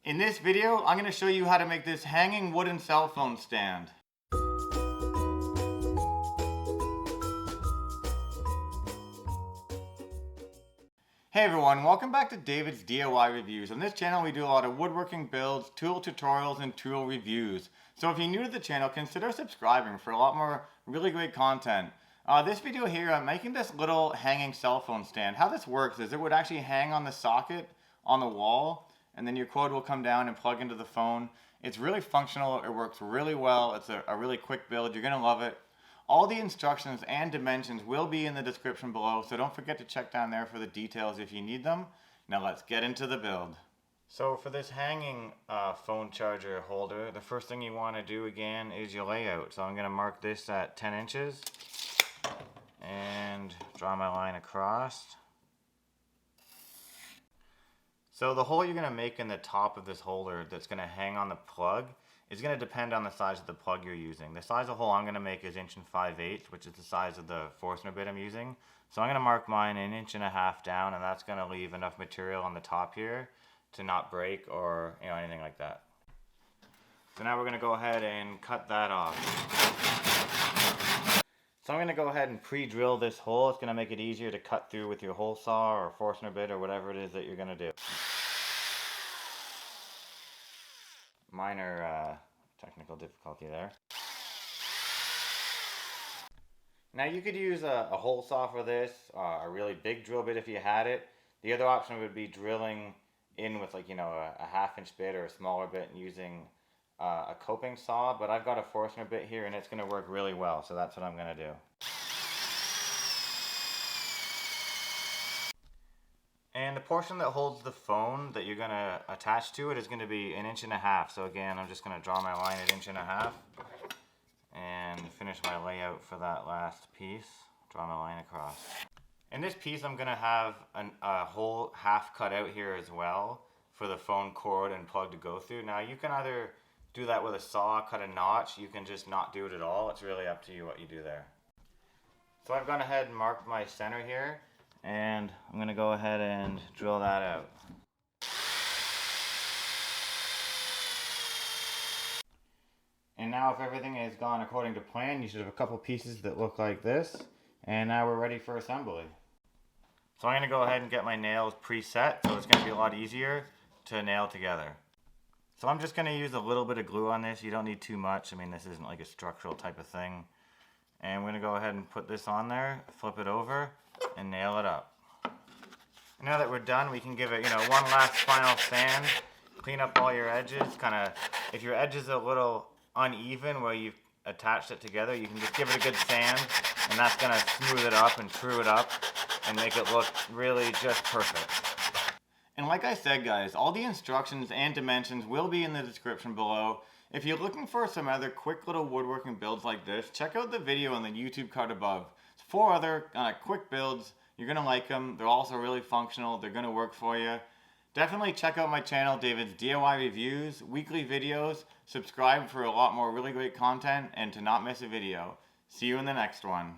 In this video, I'm going to show you how to make this hanging wooden cell phone stand. Hey everyone, welcome back to David's DIY Reviews. On this channel we do a lot of woodworking builds, tool tutorials, and tool reviews. So if you're new to the channel, consider subscribing for a lot more really great content. This video here, I'm making this little hanging cell phone stand. How this works is it would actually hang on the socket on the wall, and then your cord will come down and plug into the phone. It's really functional, it works really well, it's a really quick build, you're going to love it. All the instructions and dimensions will be in the description below, so don't forget to check down there for the details if you need them. Now let's get into the build. So for this hanging phone charger holder, the first thing you want to do again is your layout. So I'm going to mark this at 10 inches and draw my line across. So the hole you're going to make in the top of this holder that's going to hang on the plug is going to depend on the size of the plug you're using. The size of hole I'm going to make is 1 5/8", which is the size of the Forstner bit I'm using. So I'm going to mark mine 1.5 inches down, and that's going to leave enough material on the top here to not break or anything like that. So now we're going to go ahead and cut that off. So I'm going to go ahead and pre-drill this hole. It's going to make it easier to cut through with your hole saw or Forstner bit or whatever it is that you're going to do. Minor technical difficulty there. Now you could use a hole saw for this, a really big drill bit if you had it. The other option would be drilling in with a 1/2 inch bit or a smaller bit and using a coping saw, but I've got a Forstner bit here and it's going to work really well, so that's what I'm going to do. And the portion that holds the phone that you're going to attach to it is going to be 1.5 inches. So again, I'm just going to draw my line at 1.5 inches and finish my layout for that last piece. Draw my line across. In this piece, I'm going to have a whole half cut out here as well for the phone cord and plug to go through. Now you can either do that with a saw, cut a notch. You can just not do it at all. It's really up to you what you do there. So I've gone ahead and marked my center here, and I'm going to go ahead and drill that out. And now if everything has gone according to plan, you should have a couple pieces that look like this, and now we're ready for assembly. So I'm going to go ahead and get my nails preset, so it's going to be a lot easier to nail together. So I'm just going to use a little bit of glue on this. You don't need too much. I mean, this isn't like a structural type of thing. And we're going to go ahead and put this on there, flip it over, and nail it up. Now that we're done, we can give it, one last final sand. Clean up all your edges. If your edge is a little uneven where you've attached it together, you can just give it a good sand, and that's going to smooth it up and true it up and make it look really just perfect. And like I said, guys, all the instructions and dimensions will be in the description below. If you're looking for some other quick little woodworking builds like this, check out the video on the YouTube card above. It's 4 other quick builds. You're going to like them. They're also really functional. They're going to work for you. Definitely check out my channel, David's DIY Reviews, weekly videos. Subscribe for a lot more really great content and to not miss a video. See you in the next one.